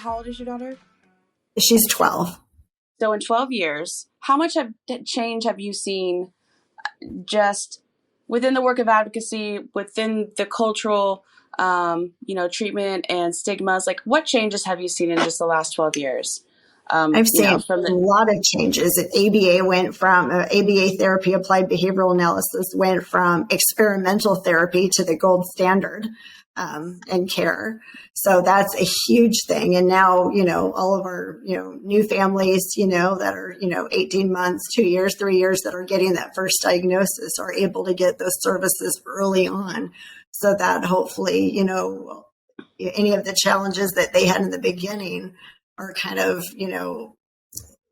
how old is your daughter? She's 12. So in 12 years, how much change have you seen just within the work of advocacy, within the cultural, treatment and stigmas? Like, what changes have you seen in just the last 12 years? I've seen a lot of changes. ABA went from ABA therapy, applied behavioral analysis, went from experimental therapy to the gold standard in care. So that's a huge thing. And now, all of our, new families, that are, 18 months, 2 years, 3 years that are getting that first diagnosis are able to get those services early on, so that hopefully, any of the challenges that they had in the beginning are kind of,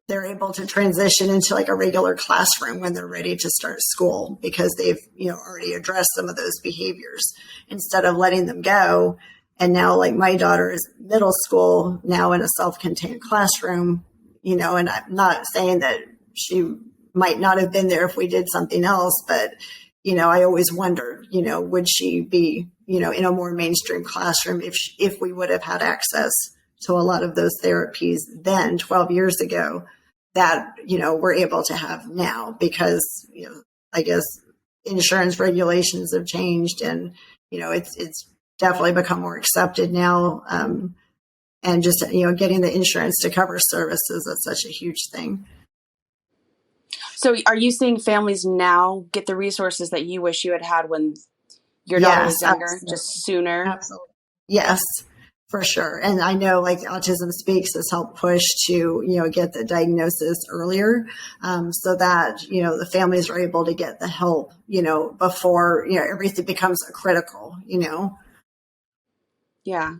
they're able to transition into like a regular classroom when they're ready to start school, because they've, already addressed some of those behaviors instead of letting them go. And now, like, my daughter is middle school now in a self-contained classroom, and I'm not saying that she might not have been there if we did something else, but, I always wonder, would she be, in a more mainstream classroom if we would have had access to a lot of those therapies then 12 years ago that, we're able to have now, because, I guess insurance regulations have changed, and, it's definitely become more accepted now. And just, getting the insurance to cover services, that's such a huge thing. So are you seeing families now get the resources that you wish you had had when your daughter was younger, absolutely, just sooner? Absolutely. Yes, for sure. And I know, like, Autism Speaks has helped push to, get the diagnosis earlier, so that, the families are able to get the help, before, everything becomes critical, Yeah.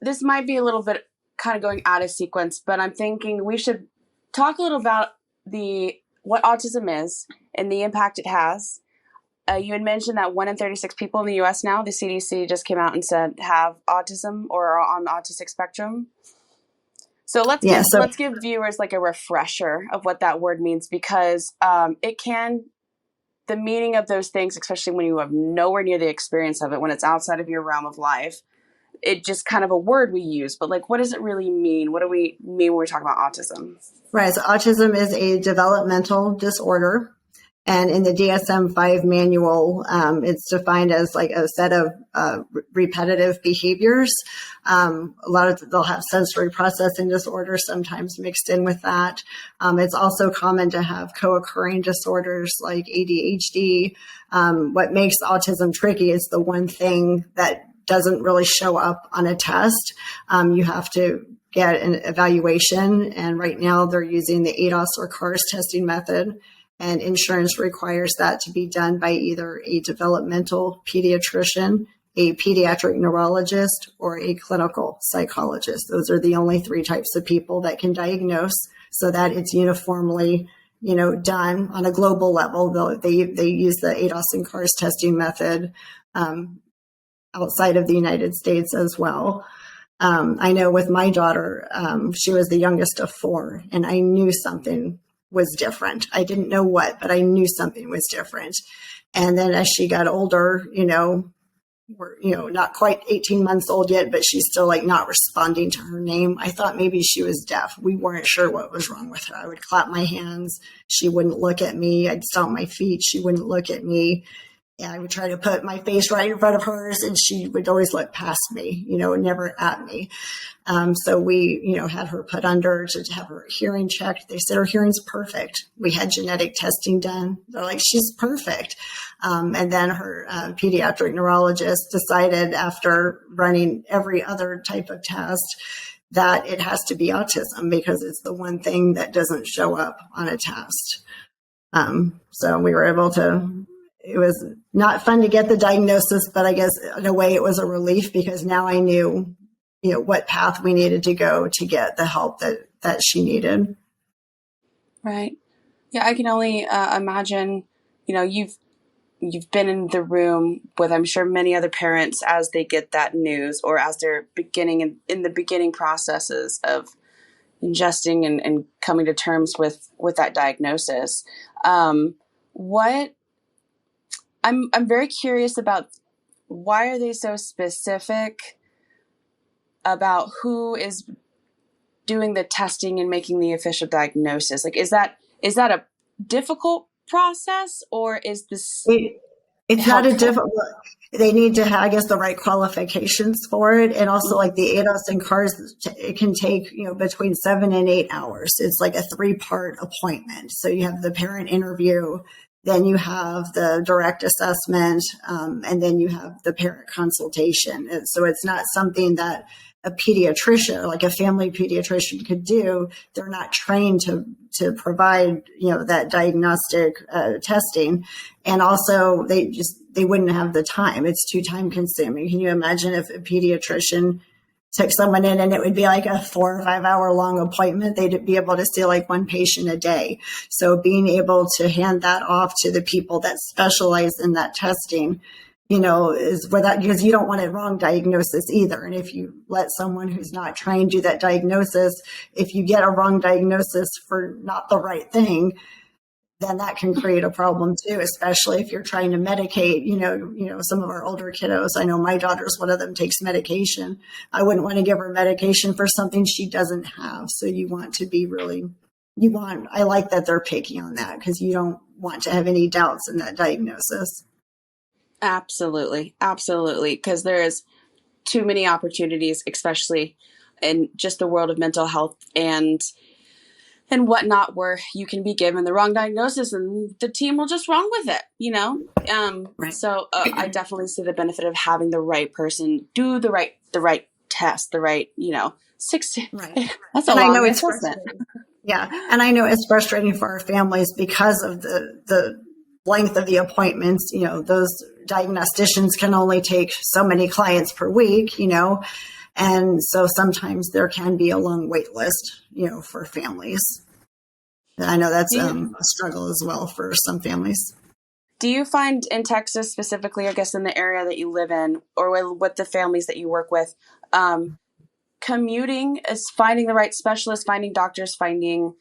This might be a little bit kind of going out of sequence, but I'm thinking we should talk a little about what autism is and the impact it has. You had mentioned that 1 in 36 people in the U.S. now, the CDC just came out and said, have autism or are on the autistic spectrum. So let's give viewers like a refresher of what that word means, because the meaning of those things, especially when you have nowhere near the experience of it, when it's outside of your realm of life, it just kind of a word we use, but like, what does it really mean? What do we mean when we talk about autism? Right. So autism is a developmental disorder. And in the DSM-5 manual, it's defined as like a set of repetitive behaviors. They'll have sensory processing disorders sometimes mixed in with that. It's also common to have co-occurring disorders like ADHD. What makes autism tricky is the one thing that doesn't really show up on a test. You have to get an evaluation, and right now they're using the ADOS or CARS testing method, and insurance requires that to be done by either a developmental pediatrician, a pediatric neurologist, or a clinical psychologist. Those are the only 3 types of people that can diagnose, so that it's uniformly, done on a global level. They use the ADOS and CARS testing method outside of the United States as well. I know with my daughter, she was the youngest of 4, and I knew something was different. I didn't know what, but I knew something was different. And then as she got older, we're, not quite 18 months old yet, but she's still like not responding to her name. I thought maybe she was deaf. We weren't sure what was wrong with her. I would clap my hands. She wouldn't look at me. I'd stomp my feet. She wouldn't look at me. And I would try to put my face right in front of hers, and she would always look past me, never at me. So we, had her put under to have her hearing checked. They said her hearing's perfect. We had genetic testing done. They're like, she's perfect. And then her pediatric neurologist decided, after running every other type of test, that it has to be autism, because it's the one thing that doesn't show up on a test. So we were able to. It was not fun to get the diagnosis, but I guess in a way it was a relief, because now I knew, what path we needed to go to get the help that she needed. Right. Yeah, I can only imagine, you've been in the room with, I'm sure, many other parents as they get that news, or as they're beginning in the beginning processes of ingesting and coming to terms with that diagnosis. I'm very curious about, why are they so specific about who is doing the testing and making the official diagnosis? Like, is that a difficult process, or is this It's not a helpful? difficult. They need to have, I guess, the right qualifications for it, and also like the ADOS and CARS, it can take between 7 and 8 hours. It's like a 3-part appointment. So you have the parent interview, then you have the direct assessment, and then you have the parent consultation. And so it's not something that a pediatrician, like a family pediatrician, could do. They're not trained to provide that diagnostic testing, and also they wouldn't have the time. It's too time consuming. Can you imagine if a pediatrician took someone in and it would be like a 4 or 5 hour long appointment? They'd be able to see like one patient a day. So being able to hand that off to the people that specialize in that testing, is without, because you don't want a wrong diagnosis either. And if you let someone who's not trained do that diagnosis, if you get a wrong diagnosis for not the right thing, then that can create a problem too, especially if you're trying to medicate, some of our older kiddos. I know my daughter's one of them takes medication. I wouldn't want to give her medication for something she doesn't have. So you want to be I like that they're picky on that, because you don't want to have any doubts in that diagnosis. Absolutely. Absolutely. Because there is too many opportunities, especially in just the world of mental health and whatnot, where you can be given the wrong diagnosis and the team will just run with it. Right. So I definitely see the benefit of having the right person do the right test, the right, 60. Right. That's a And I know long it's assessment. frustrating. Yeah. And I know it's frustrating for our families because of the length of the appointments. Those diagnosticians can only take so many clients per week, and so sometimes there can be a long wait list, for families. And I know that's a struggle as well for some families. Do you find in Texas specifically, I guess in the area that you live in, or with the families that you work with, commuting is finding the right specialist, finding doctors, finding,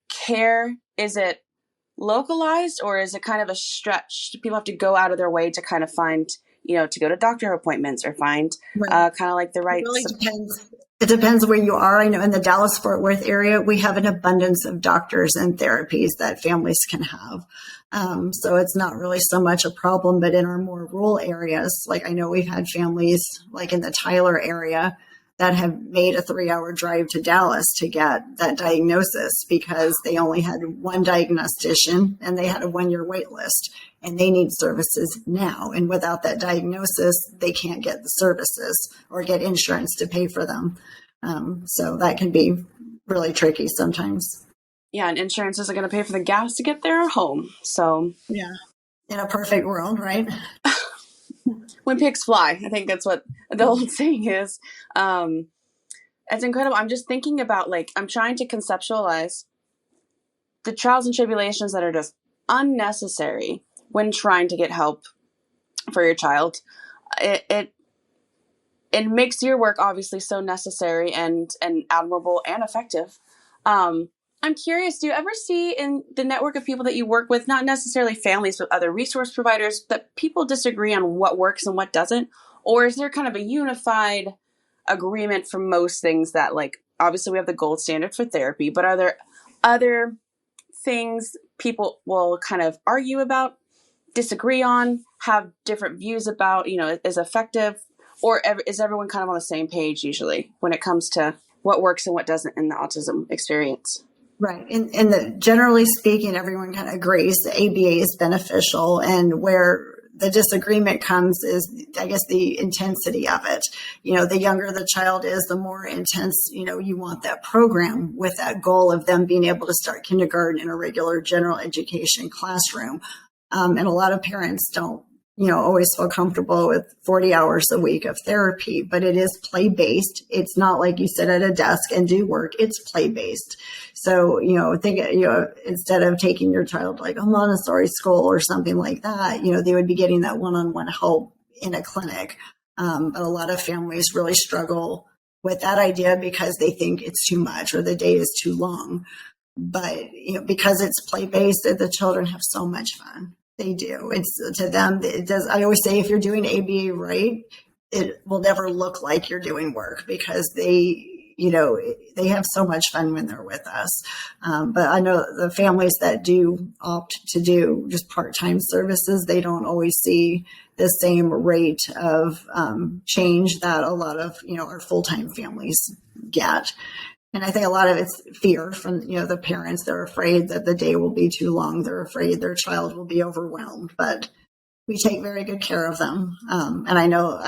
care? Is it localized, or is it kind of a stretch? Do people have to go out of their way to kind of find, to go to doctor appointments or find Right. kind of like the right? It really depends. It depends where you are. I know in the Dallas-Fort Worth area, we have an abundance of doctors and therapies that families can have. So it's not really so much a problem, but in our more rural areas, like I know we've had families like in the Tyler area that have made a 3-hour drive to Dallas to get that diagnosis because they only had one diagnostician and they had a 1-year wait list, and they need services now. And without that diagnosis, they can't get the services or get insurance to pay for them. So that can be really tricky sometimes. Yeah, and insurance isn't going to pay for the gas to get there or home. So yeah, in a perfect world, right? When pigs fly, I think that's what the old saying is. It's incredible. I'm just thinking about, I'm trying to conceptualize the trials and tribulations that are just unnecessary when trying to get help for your child. It makes your work obviously so necessary and admirable and effective. I'm curious, do you ever see in the network of people that you work with, not necessarily families, but other resource providers, that people disagree on what works and what doesn't? Or is there kind of a unified agreement for most things that, obviously we have the gold standard for therapy, but are there other things people will kind of argue about, disagree on, have different views about, is effective? Or is everyone kind of on the same page usually when it comes to what works and what doesn't in the autism experience? Right. Generally speaking, everyone kind of agrees the ABA is beneficial, and where the disagreement comes is, I guess, the intensity of it. The younger the child is, the more intense, you want that program with that goal of them being able to start kindergarten in a regular general education classroom. And a lot of parents don't, always feel comfortable with 40 hours a week of therapy, but it is play-based. It's not like you sit at a desk and do work. It's play-based. So, instead of taking your child to like a Montessori school or something like that, they would be getting that one-on-one help in a clinic. But a lot of families really struggle with that idea because they think it's too much or the day is too long. But, because it's play-based, the children have so much fun. They do. It's to them. It does. I always say, if you're doing ABA right, it will never look like you're doing work because they have so much fun when they're with us. But I know the families that do opt to do just part-time services, they don't always see the same rate of change that a lot of, our full-time families get. And I think a lot of it's fear from, the parents. They're afraid that the day will be too long. They're afraid their child will be overwhelmed, but we take very good care of them. And I know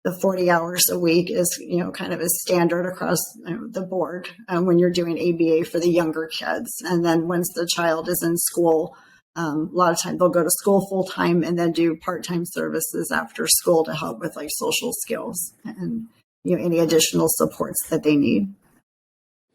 the 40 hours a week is, kind of a standard across the board when you're doing ABA for the younger kids. And then once the child is in school, a lot of times they'll go to school full time and then do part-time services after school to help with like social skills and, any additional supports that they need.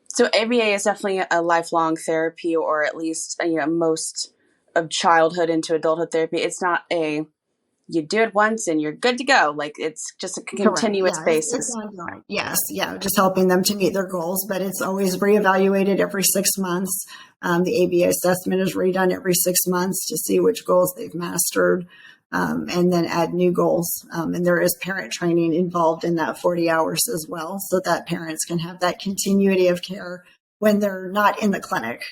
So ABA is definitely a lifelong therapy, or at least, most of childhood into adulthood therapy. It's not you do it once and you're good to go. Like it's just a continuous basis. It's ongoing. Yes. Yeah. Just helping them to meet their goals, but it's always reevaluated every 6 months. The ABA assessment is redone every 6 months to see which goals they've mastered. And then add new goals. And there is parent training involved in that 40 hours as well, so that parents can have that continuity of care when they're not in the clinic,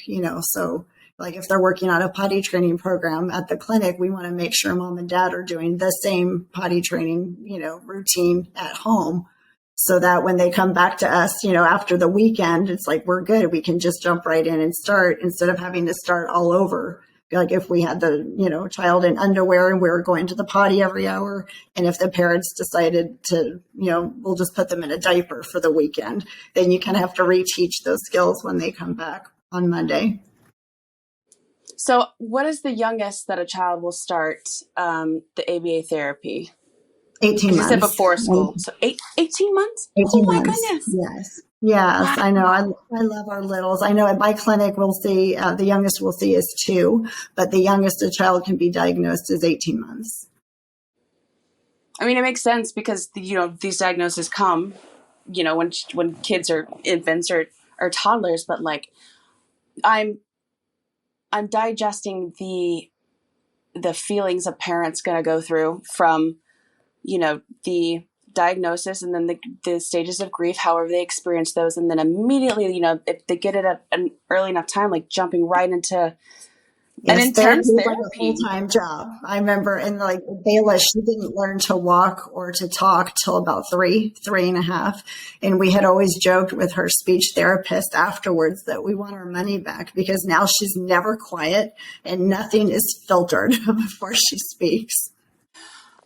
so like if they're working on a potty training program at the clinic, we want to make sure mom and dad are doing the same potty training, routine at home, so that when they come back to us, after the weekend, it's like, we're good. We can just jump right in and start instead of having to start all over. Like if we had the, child in underwear and we were going to the potty every hour, and if the parents decided to, we'll just put them in a diaper for the weekend, then you kind of have to reteach those skills when they come back on Monday. So what is the youngest that a child will start the ABA therapy? 18 months. You said before school. So 18 months? 18 oh my months. Goodness. Yes. Yes, I know. I love our littles. I know at my clinic, we'll see the youngest we'll see is 2, but the youngest a child can be diagnosed is 18 months. I mean, it makes sense because, these diagnoses come, when kids are infants or toddlers, but like I'm digesting the feelings a parent's going to go through from, the diagnosis and then the stages of grief, however they experience those. And then immediately, if they get it at an early enough time, like jumping right into an intense therapy. Like a full-time job. I remember in like Bayla, she didn't learn to walk or to talk till about 3.5. And we had always joked with her speech therapist afterwards that we want our money back because now she's never quiet and nothing is filtered before she speaks.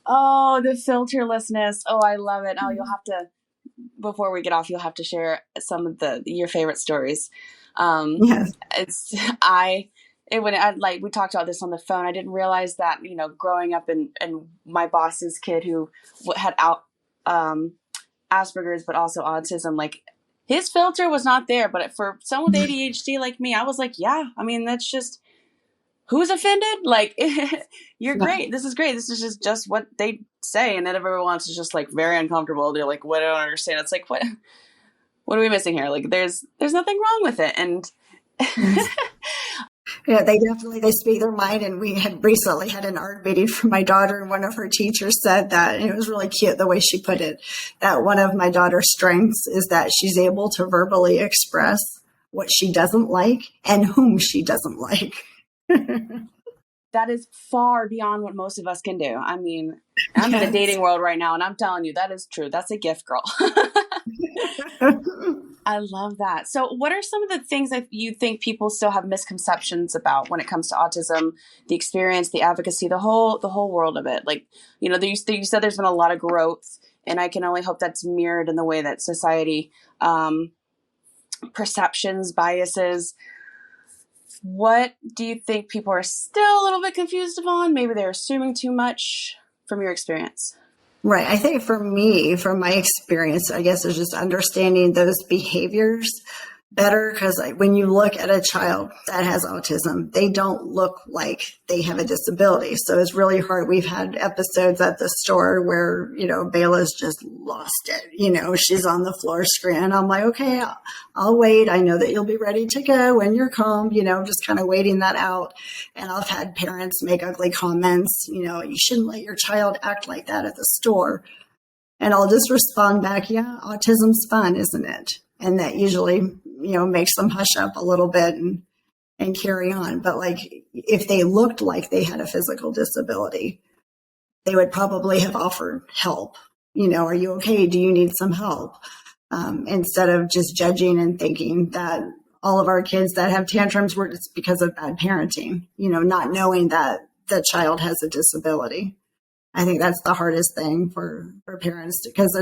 Oh, the filterlessness. Oh, I love it. Oh, you'll have to, before we get off, you'll have to share some of your favorite stories. Yes. We talked about this on the phone. I didn't realize that, growing up and my boss's kid who had Asperger's, but also autism, like his filter was not there. But for someone with ADHD like me, I was like, yeah, I mean, that's just, who's offended? Like, you're great. This is great. This is just what they say. And then everyone else is just like very uncomfortable. They're like, what? I don't understand. It's like, what are we missing here? Like, there's nothing wrong with it. And yeah, they speak their mind. And we had recently had an art meeting for my daughter, and one of her teachers said that, and it was really cute the way she put it, that one of my daughter's strengths is that she's able to verbally express what she doesn't like and whom she doesn't like. That is far beyond what most of us can do. I mean, I'm in the dating world right now, and I'm telling you, that is true. That's a gift, girl. I love that. So what are some of the things that you think people still have misconceptions about when it comes to autism, the experience, the advocacy, the whole world of it? Like, you said there's been a lot of growth, and I can only hope that's mirrored in the way that society, perceptions, biases. What do you think people are still a little bit confused on? Maybe they're assuming too much from your experience. Right. I think for me, from my experience, I guess is just understanding those behaviors better, because when you look at a child that has autism, they don't look like they have a disability. So it's really hard. We've had episodes at the store where, Bayla's just lost it. She's on the floor screaming. I'm like, okay, I'll wait. I know that you'll be ready to go when you're calm, just kind of waiting that out. And I've had parents make ugly comments, you shouldn't let your child act like that at the store. And I'll just respond back, yeah, autism's fun, isn't it? And that usually, makes them hush up a little bit and carry on. But like, if they looked like they had a physical disability, they would probably have offered help. Are you okay? Do you need some help? Instead of just judging and thinking that all of our kids that have tantrums were just because of bad parenting, not knowing that the child has a disability. I think that's the hardest thing for parents, because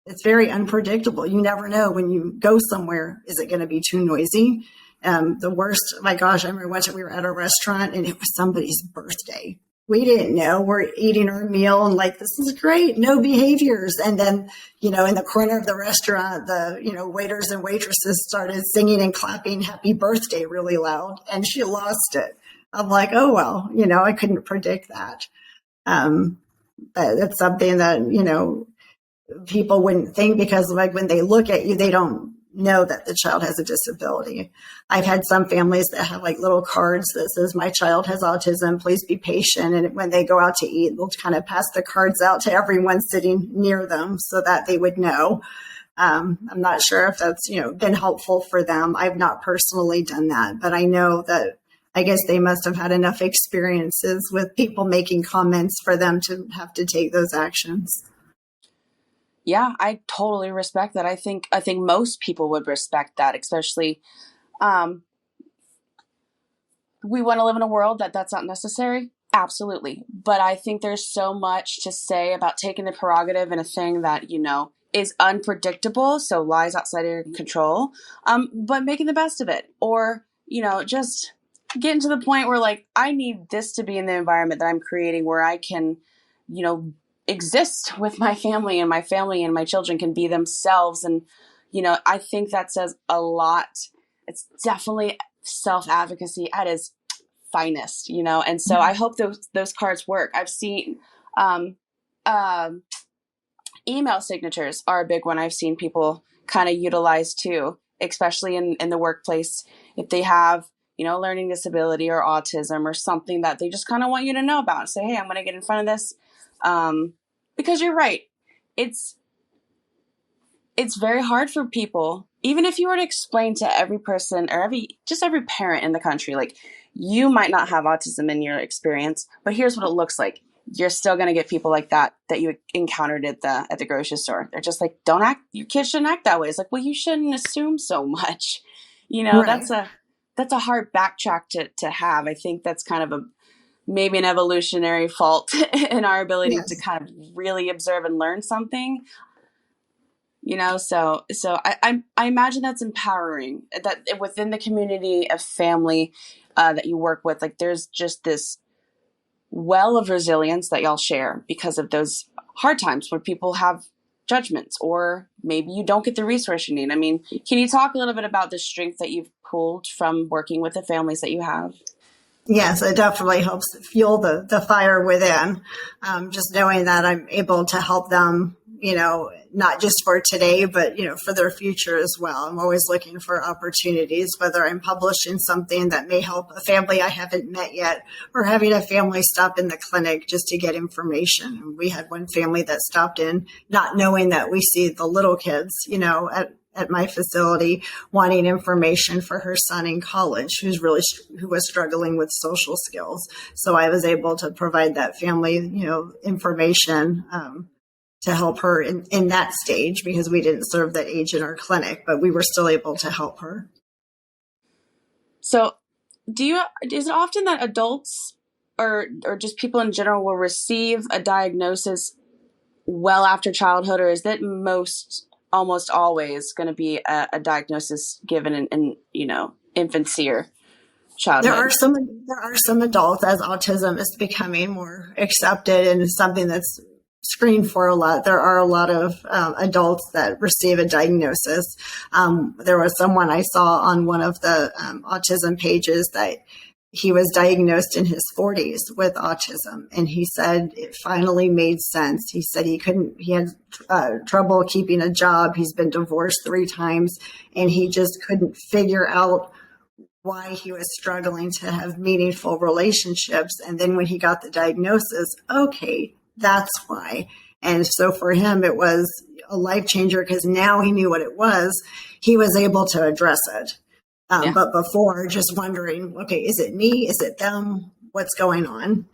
it's very unpredictable. You never know when you go somewhere, is it going to be too noisy? The worst, my gosh, I remember once we were at a restaurant and it was somebody's birthday. We didn't know. We're eating our meal and like, this is great, no behaviors. And then, in the corner of the restaurant, the, waiters and waitresses started singing and clapping happy birthday really loud, and she lost it. I'm like, oh, well, I couldn't predict that. But that's something that, people wouldn't think, because like when they look at you, they don't know that the child has a disability. I've had some families that have like little cards that says, my child has autism, please be patient. And when they go out to eat, they'll kind of pass the cards out to everyone sitting near them so that they would know. I'm not sure if that's, been helpful for them. I've not personally done that, but I know that I guess they must have had enough experiences with people making comments for them to have to take those actions. Yeah, I totally respect that. I think most people would respect that, especially we want to live in a world that's not necessary. Absolutely. But I think there's so much to say about taking the prerogative in a thing that, is unpredictable, so lies outside of your control, but making the best of it. Or, just getting to the point where like, I need this to be in the environment that I'm creating where I can, exist with my family, and my children can be themselves. And, I think that says a lot. It's definitely self-advocacy at its finest, and so I hope those cards work. I've seen email signatures are a big one. I've seen people kind of utilize too, especially in the workplace, if they have, learning disability or autism or something that they just kind of want you to know about. Say, hey, I'm going to get in front of this. Because you're right. It's very hard for people, even if you were to explain to every person or every parent in the country, like, you might not have autism in your experience, but here's what it looks like. You're still going to get people like that you encountered at the grocery store. They're just like, your kids shouldn't act that way. It's like, well, you shouldn't assume so much. Right. That's a hard backtrack to have. I think that's kind of maybe an evolutionary fault in our ability Yes. to kind of really observe and learn something, so I imagine that's empowering, that within the community of family that you work with, like, there's just this well of resilience that y'all share because of those hard times where people have judgments, or maybe you don't get the resource you need. I mean, can you talk a little bit about the strength that you've pulled from working with the families that you have? Yes, it definitely helps fuel the fire within. Just knowing that I'm able to help them, not just for today, but, for their future as well. I'm always looking for opportunities, whether I'm publishing something that may help a family I haven't met yet, or having a family stop in the clinic just to get information. We had one family that stopped in, not knowing that we see the little kids, at my facility, wanting information for her son in college who was struggling with social skills. So I was able to provide that family, information to help her in that stage, because we didn't serve that age in our clinic, but we were still able to help her. So is it often that adults or just people in general will receive a diagnosis well after childhood, or is that almost always going to be a diagnosis given in infancy or childhood? There are some adults, as autism is becoming more accepted and something that's screened for a lot. There are a lot of adults that receive a diagnosis. There was someone I saw on one of the autism pages that he was diagnosed in his 40s with autism. And he said it finally made sense. He said he had trouble keeping a job. He's been divorced 3 times, and he just couldn't figure out why he was struggling to have meaningful relationships. And then when he got the diagnosis, okay, that's why. And so for him, it was a life changer because now he knew what it was. He was able to address it. Yeah. But before, just wondering, okay, is it me? Is it them? What's going on?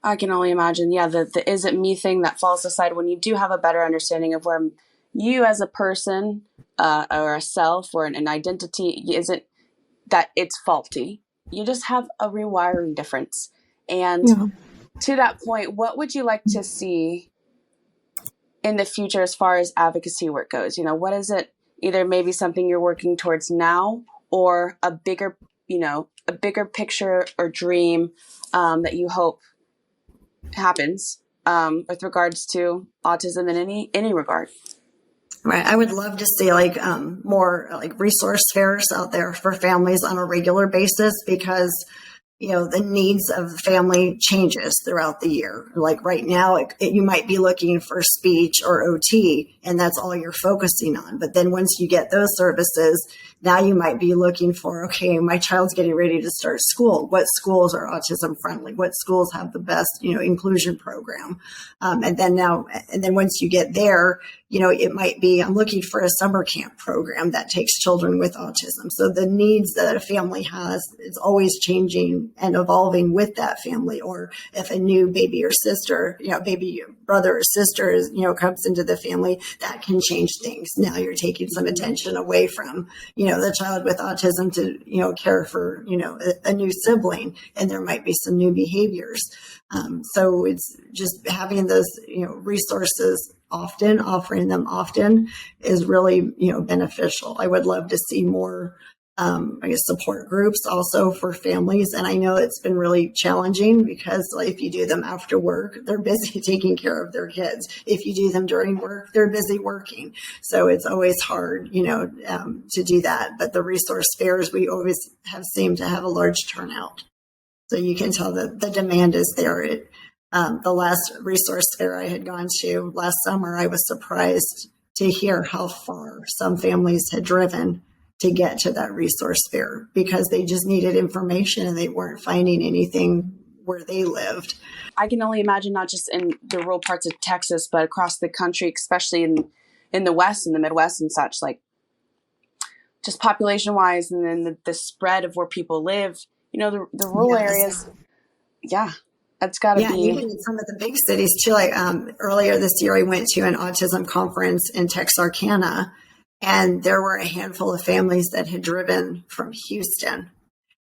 I can only imagine. Yeah, the is it me thing that falls aside when you do have a better understanding of where you as a person or a self or an identity isn't that it's faulty. You just have a rewiring difference. And Yeah. to that point, what would you like to see in the future as far as advocacy work goes? You know, what is it? Either maybe something you're working towards now or a bigger, a bigger picture or dream that you hope happens with regards to autism in any regard. Right. I would love to see more like resource fairs out there for families on a regular basis because the needs of the family changes throughout the year. Like right now, you might be looking for speech or OT, and that's all you're focusing on. But then once you get those services, now you might be looking for, okay, my child's getting ready to start school. What schools are autism friendly? What schools have the best, inclusion program? And then once you get there, it might be, I'm looking for a summer camp program that takes children with autism. So the needs that a family has, it's always changing and evolving with that family. Or if a new baby or sister, baby brother or sister is, comes into the family, that can change things. Now you're taking some attention away from, the child with autism to, care for, a new sibling, and there might be some new behaviors. So it's just having those, resources often, offering them often is really, beneficial. I would love to see more, support groups also for families. And I know it's been really challenging because if you do them after work, they're busy taking care of their kids. If you do them during work, they're busy working. So it's always hard, to do that. But the resource fairs, we always have seemed to have a large turnout. So you can tell that the demand is there. The last resource fair I had gone to last summer, I was surprised to hear how far some families had driven to get to that resource fair because they just needed information and they weren't finding anything where they lived. I can only imagine not just in the rural parts of Texas, but across the country, especially in the West and the Midwest and such, like just population wise, and then the spread of where people live, the rural areas. Yeah. That's got to be. Even in some of the big cities too. Like earlier this year, I went to an autism conference in Texarkana, and there were a handful of families that had driven from Houston.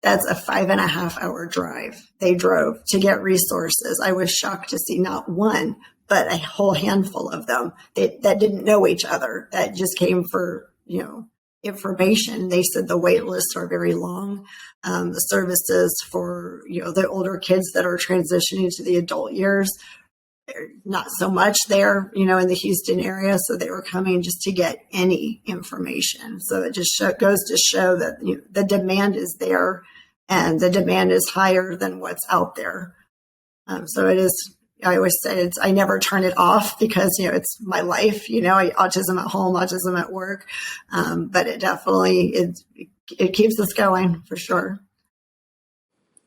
That's a 5.5 hour drive. They drove to get resources. I was shocked to see not one, but a whole handful of them that didn't know each other, that just came for, information. They said the wait lists are very long. The services for, the older kids that are transitioning to the adult years, they're not so much there, in the Houston area. So they were coming just to get any information. So it just goes to show that the demand is there and the demand is higher than what's out there. So it is. I always say I never turn it off because, it's my life, autism at home, autism at work. But it definitely, it keeps us going for sure.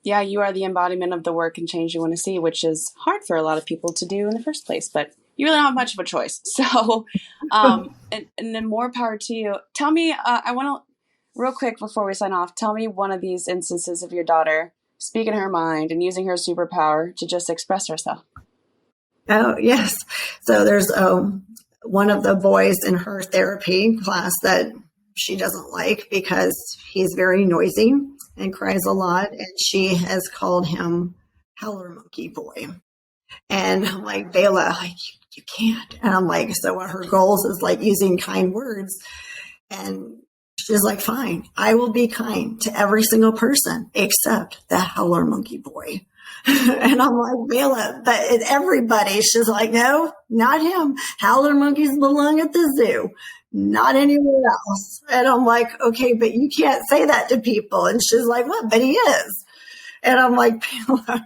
Yeah, you are the embodiment of the work and change you want to see, which is hard for a lot of people to do in the first place, but you really don't have much of a choice. So, and then more power to you. Tell me, I want to, real quick before we sign off, tell me one of these instances of your daughter speaking her mind and using her superpower to just express herself. Oh, yes. So there's one of the boys in her therapy class that she doesn't like because he's very noisy and cries a lot. And she has called him Howler Monkey Boy. And I'm like, Bela, you can't. And I'm like, so one of her goals is using kind words. And she's like, fine, I will be kind to every single person except the Howler Monkey Boy. And I'm like, Bela, but everybody, she's like, no, not him. Howler monkeys belong at the zoo, not anywhere else. And I'm like, okay, but you can't say that to people. And she's like, what? But he is. And I'm like, Bela.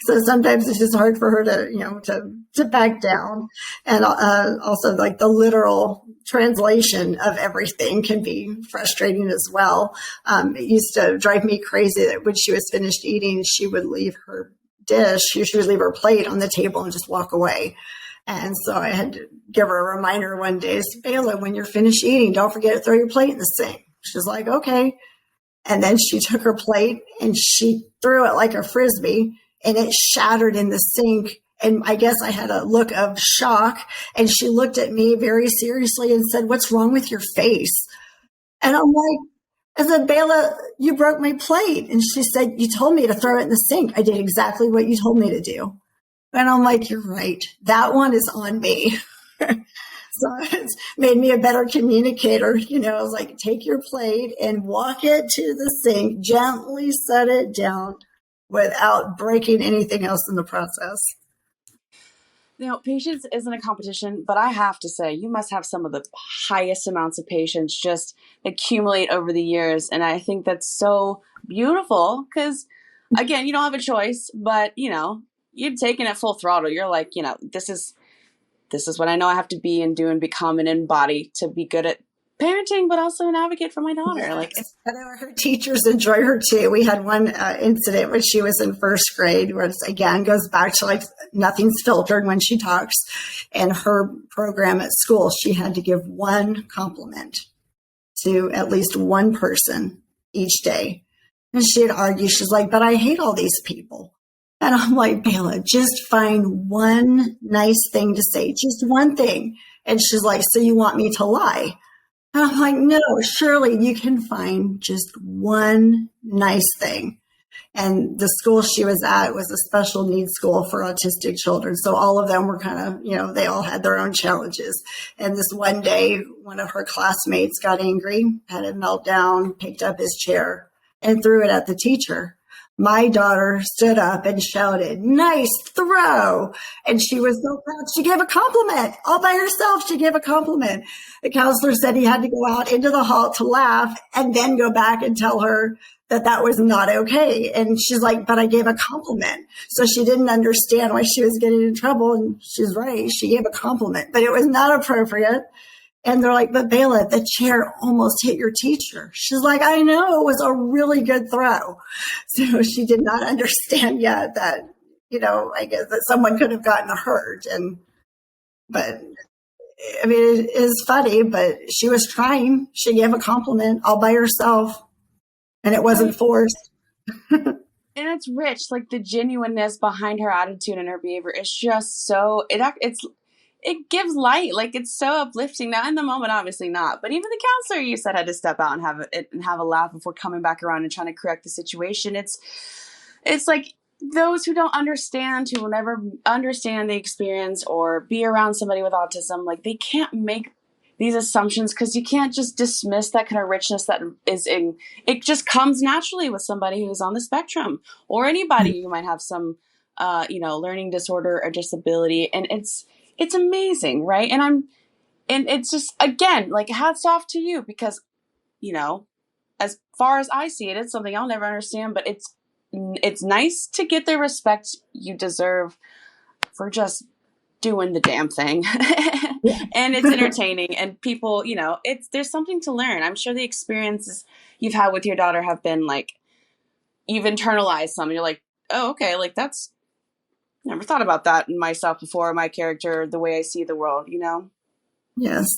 So sometimes it's just hard for her to back down. And also the literal translation of everything can be frustrating as well. It used to drive me crazy that when she was finished eating, she would leave her dish, she would leave her plate on the table and just walk away. And so I had to give her a reminder one day, Bayla, when you're finished eating, don't forget to throw your plate in the sink. She's like, okay. And then she took her plate and she threw it like a Frisbee and it shattered in the sink. And I guess I had a look of shock. And she looked at me very seriously and said, what's wrong with your face? And I'm like, I said, Bayla, you broke my plate. And she said, you told me to throw it in the sink. I did exactly what you told me to do. And I'm like, you're right. That one is on me. So it's made me a better communicator. I was like, take your plate and walk it to the sink, gently set it down without breaking anything else in the process. Patience isn't a competition, but I have to say, you must have some of the highest amounts of patience just accumulate over the years. And I think that's so beautiful because, again, you don't have a choice, but, you're taking it full throttle. You're like, this is what I know I have to be and do and become and embody to be good at parenting, but also an advocate for my daughter. Yes. I know her teachers enjoy her too. We had one incident when she was in first grade where it's, again, goes back to like nothing's filtered when she talks. And her program at school, she had to give one compliment to at least one person each day. And she'd argue, she's like, but I hate all these people. And I'm like, Bayla, just find one nice thing to say, just one thing. And she's like, so you want me to lie? And I'm like, no, surely you can find just one nice thing. And the school she was at was a special needs school for autistic children. So all of them were kind of, they all had their own challenges. And this one day, one of her classmates got angry, had a meltdown, picked up his chair and threw it at the teacher. My daughter stood up and shouted, nice throw. And she was so proud. She gave a compliment all by herself. She gave a compliment. The counselor said he had to go out into the hall to laugh and then go back and tell her that was not okay. And she's like, but I gave a compliment. So she didn't understand why she was getting in trouble. And she's right. She gave a compliment, but it was not appropriate. And they're like, but Bayla, the chair almost hit your teacher. She's like, I know, it was a really good throw. So she did not understand yet that, I guess that someone could have gotten hurt. But I mean, it is funny, but she was trying. She gave a compliment all by herself and it wasn't forced. And it's rich, like the genuineness behind her attitude and her behavior is just so, it gives light. Like it's so uplifting. Now in the moment, obviously not, but even the counselor you said had to step out and have a laugh before coming back around and trying to correct the situation. It's like those who don't understand, who will never understand the experience or be around somebody with autism, like they can't make these assumptions because you can't just dismiss that kind of richness that is in, it just comes naturally with somebody who's on the spectrum or anybody who might have some, learning disorder or disability. And it's amazing, right? And it's just, again, like hats off to you because, as far as I see it, it's something I'll never understand, but it's nice to get the respect you deserve for just doing the damn thing. And it's entertaining and people, there's something to learn. I'm sure the experiences you've had with your daughter have been like, you've internalized some. You're like, oh, okay, like that's, never thought about that in myself before, my character, the way I see the world, Yes.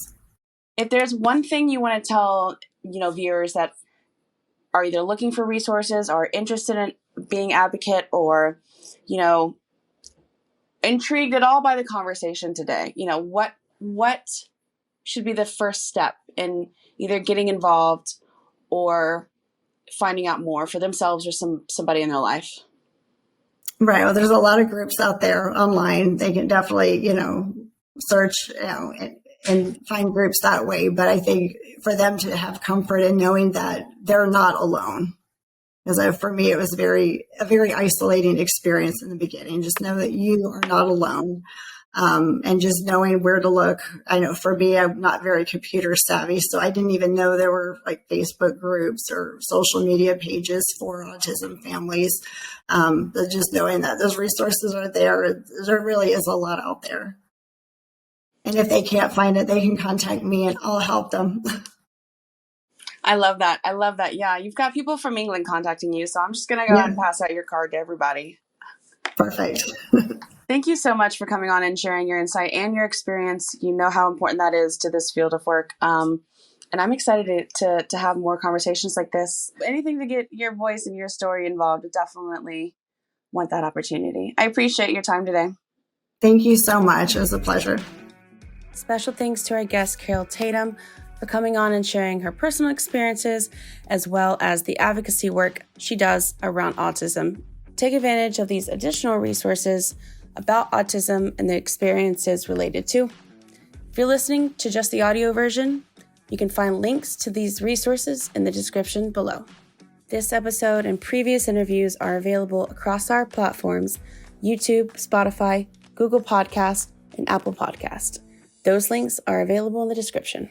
If there's one thing you want to tell, viewers that are either looking for resources or interested in being advocate or, intrigued at all by the conversation today, what should be the first step in either getting involved or finding out more for themselves or somebody in their life? Right. Well, there's a lot of groups out there online. They can definitely, search, and find groups that way. But I think for them to have comfort in knowing that they're not alone. Because for me, it was a very isolating experience in the beginning. Just know that you are not alone. And just knowing where to look. I know for me, I'm not very computer savvy, so I didn't even know there were like Facebook groups or social media pages for autism families. But just knowing that those resources are there really is a lot out there. And if they can't find it, they can contact me and I'll help them. I love that. Yeah, you've got people from England contacting you, so I'm just going to go ahead and pass out your card to everybody. Perfect. Thank you so much for coming on and sharing your insight and your experience. You know how important that is to this field of work. And I'm excited to have more conversations like this. Anything to get your voice and your story involved, definitely want that opportunity. I appreciate your time today. Thank you so much. It was a pleasure. Special thanks to our guest, Carol Tatom, for coming on and sharing her personal experiences, as well as the advocacy work she does around autism. Take advantage of these additional resources about autism and the experiences related to. If you're listening to just the audio version, you can find links to these resources in the description below. This episode and previous interviews are available across our platforms: YouTube, Spotify, Google Podcast, and Apple Podcast. Those links are available in the description.